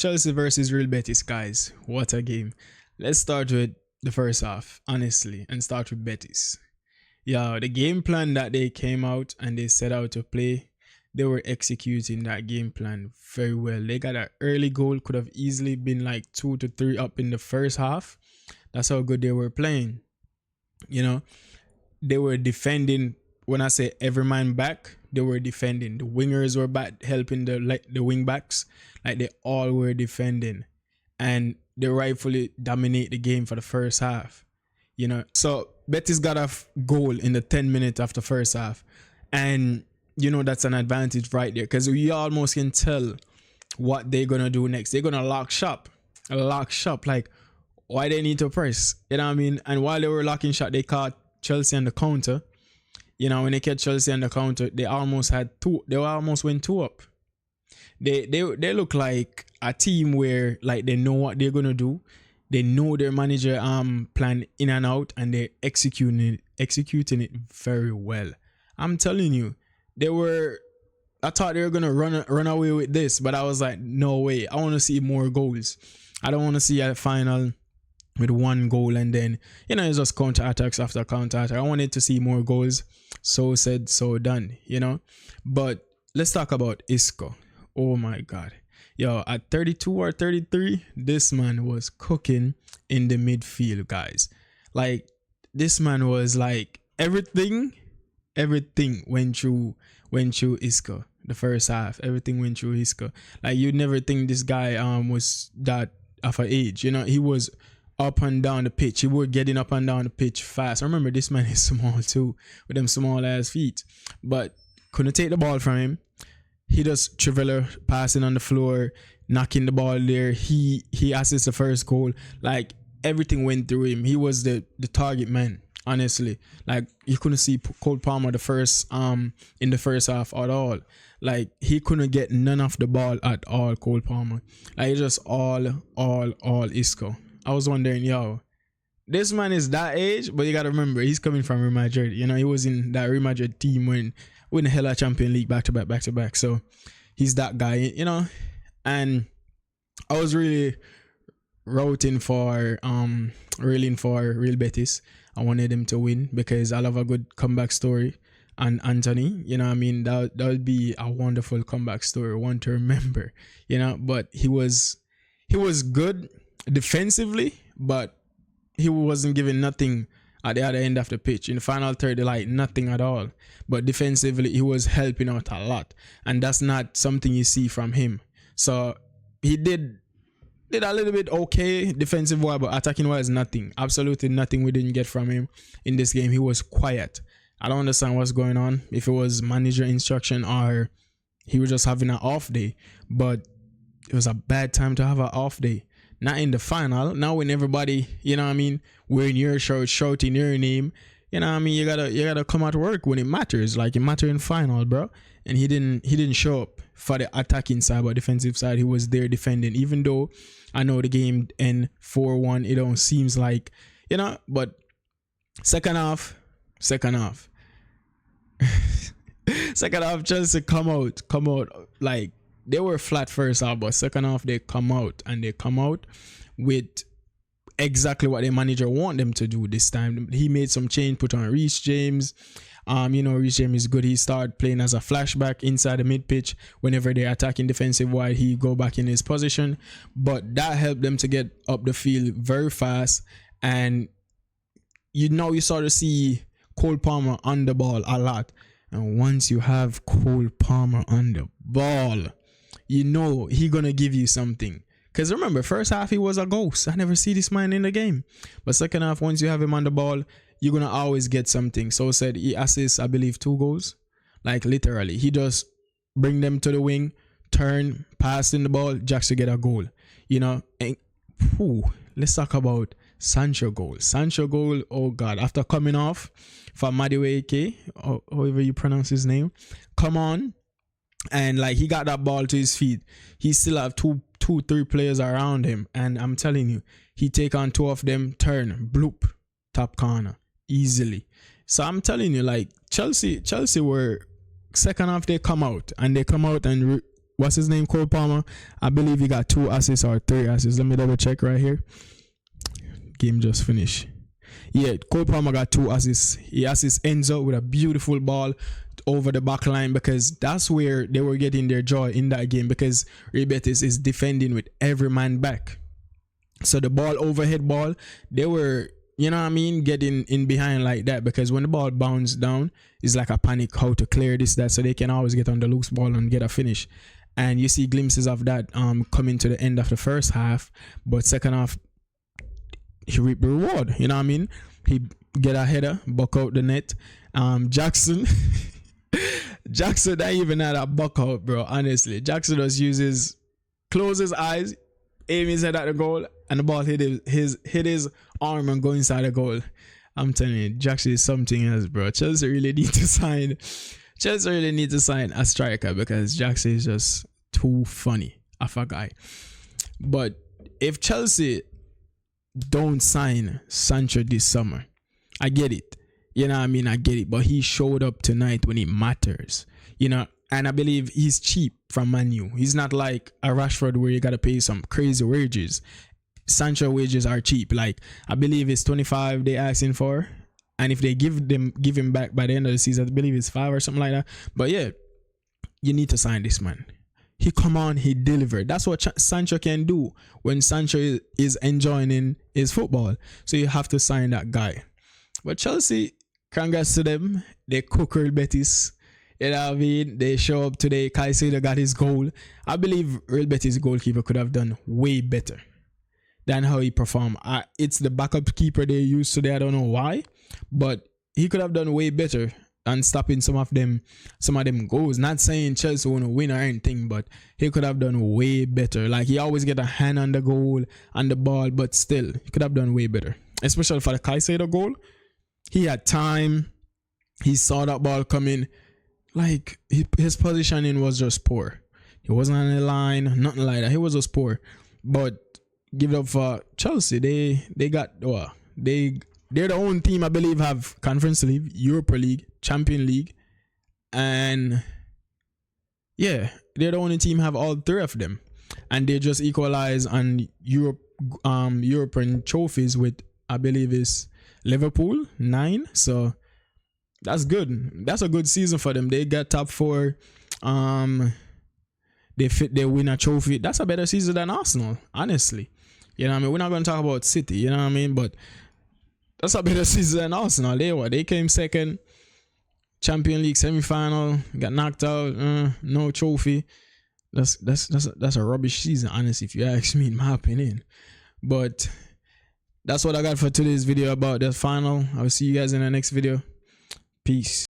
Chelsea versus Real Betis, guys. What a game. Let's start with the first half, honestly, and start with Betis. Yeah, the game plan that they came out and they set out to play, they were executing that game plan very well. They got an early goal, could have easily been like 2 to 3 up in the first half. That's how good they were playing. You know, they were defending. When I say every man back, they were defending. The wingers were back helping the wing backs. Like they all were defending. And they rightfully dominate the game for the first half. You know, so Betis got a goal in the 10 minutes after first half. And, you know, that's an advantage right there. Because we almost can tell what they're going to do next. They're going to lock shop. Like, why they need to press. You know what I mean? And while they were locking shop, they caught Chelsea on the counter. You know, when they catch Chelsea on the counter, they almost had two. They almost went 2 up. They look like a team where like they know what they're gonna do. They know their manager plan in and out, and they're executing it very well. I'm telling you, I thought they were gonna run away with this, but I was like, no way. I want to see more goals. I don't want to see a final with 1 goal and then, you know, it's just counter attacks after counter attack. I wanted to see more goals. So said, so done, you know. But let's talk about Isco. Oh my God. Yo, at 32 or 33, this man was cooking in the midfield, guys. Like, this man was like, everything went through Isco. The first half, everything went through Isco. Like, you'd never think this guy was that of an age. You know, he was up and down the pitch. He was getting up and down the pitch fast. I remember this man is small too, with them small ass feet. But couldn't take the ball from him. He does Trivella passing on the floor, knocking the ball there. He assists the first goal. Like, everything went through him. He was the target man, honestly. Like, you couldn't see Cole Palmer in the first half at all. Like, he couldn't get none of the ball at all, Cole Palmer. Like, it's just all Isco. I was wondering, yo, this man is that age, but you gotta remember, he's coming from Real Madrid. You know, he was in that Real Madrid team when the hella Champions League back to back. So he's that guy, you know. And I was really rooting for Real Betis. I wanted him to win because I love a good comeback story. And Anthony, you know what I mean, that would be a wonderful comeback story, one to remember, you know. But he was good defensively, but he wasn't giving nothing at the other end of the pitch. In the final third, like nothing at all. But defensively, he was helping out a lot. And that's not something you see from him. So he did a little bit okay defensive-wise, but attacking-wise, nothing. Absolutely nothing we didn't get from him in this game. He was quiet. I don't understand what's going on. If it was manager instruction or he was just having an off day. But it was a bad time to have an off day. Not in the final. Now when everybody, you know what I mean, wearing your shirt, shouting your name, you know what I mean, you gotta come out work when it matters. Like, it mattered in final, bro. And he didn't show up for the attacking side, but defensive side, he was there defending. Even though I know the game end 4-1, it don't seems like, you know, but second half, second half, Chelsea come out like, they were flat first half, but second half they come out with exactly what their manager want them to do this time. He made some change, put on Reece James. You know, Reece James is good. He started playing as a flashback inside the mid pitch. Whenever they're attacking defensive wide, he go back in his position. But that helped them to get up the field very fast. And you start to see Cole Palmer on the ball a lot. And once you have Cole Palmer on the ball, you know he gonna give you something. Because remember, first half he was a ghost. I never see this man in the game. But second half, once you have him on the ball, you're gonna always get something. So said he assists, I believe, 2 goals. Like, literally, he just bring them to the wing, turn, pass in the ball, just to get a goal. You know, and let's talk about Sancho goal. Oh God, after coming off for Madueke, or however you pronounce his name, come on. And like, he got that ball to his feet. He still have 2-3 players around him. And I'm telling you, he take on 2 of them, turn, bloop, top corner, easily. So I'm telling you, like, Chelsea were second half, they come out and what's his name, Cole Palmer. I believe he got 2 assists or 3 assists. Let me double check right here. Game just finished. Yeah, Cole Palmer got 2 assists. He assists Enzo with a beautiful ball over the back line, because that's where they were getting their joy in that game, because Real Betis is defending with every man back. So the ball, overhead ball, they were, you know what I mean, getting in behind like that, because when the ball bounced down, it's like a panic how to clear this, that, so they can always get on the loose ball and get a finish. And you see glimpses of that coming to the end of the first half, but second half, he reaped the reward. You know what I mean? He get a header, buck out the net. Jackson, Jackson, that even had a buck out, bro. Honestly, Jackson just close his eyes, aim his head at the goal, and the ball hit his arm and go inside the goal. I'm telling you, Jackson is something else, bro. Chelsea really need to sign a striker, because Jackson is just too funny of a guy. But if Chelsea don't sign Sancho this summer, I get it. You know what I mean? I get it. But he showed up tonight when it matters. You know, and I believe he's cheap from Man U. He's not like a Rashford where you got to pay some crazy wages. Sancho wages are cheap. Like, I believe it's 25 they asking for. And if they give him back by the end of the season, I believe it's 5 or something like that. But yeah, you need to sign this man. He come on, he delivered. That's what Sancho can do when Sancho is enjoying his football. So you have to sign that guy. But Chelsea, congrats to them. They cook Real Betis. You know what I mean? They show up today. Caicedo got his goal. I believe Real Betis goalkeeper could have done way better than how he performed. It's the backup keeper they used today. I don't know why, but he could have done way better and stopping some of them goals. Not saying Chelsea want to win or anything, but he could have done way better. Like, he always get a hand on the goal and the ball, but still, he could have done way better. Especially for the Caicedo goal. He had time. He saw that ball coming. Like, his positioning was just poor. He wasn't on the line, nothing like that. He was just poor. But give it up for Chelsea. They're the only team I believe have Conference League, Europa League, Champions League, and yeah, they're the only team have all 3 of them, and they just equalize on European trophies with, I believe, is Liverpool 9. So that's good. That's a good season for them. They got top 4. They win a trophy. That's a better season than Arsenal, honestly. You know what I mean? We're not going to talk about City, you know what I mean? But that's a better season than Arsenal. They came second, Champions League semi-final, got knocked out, no trophy. That's a rubbish season, honestly, if you ask me, in my opinion. But that's what I got for today's video about the final. I'll see you guys in the next video. Peace.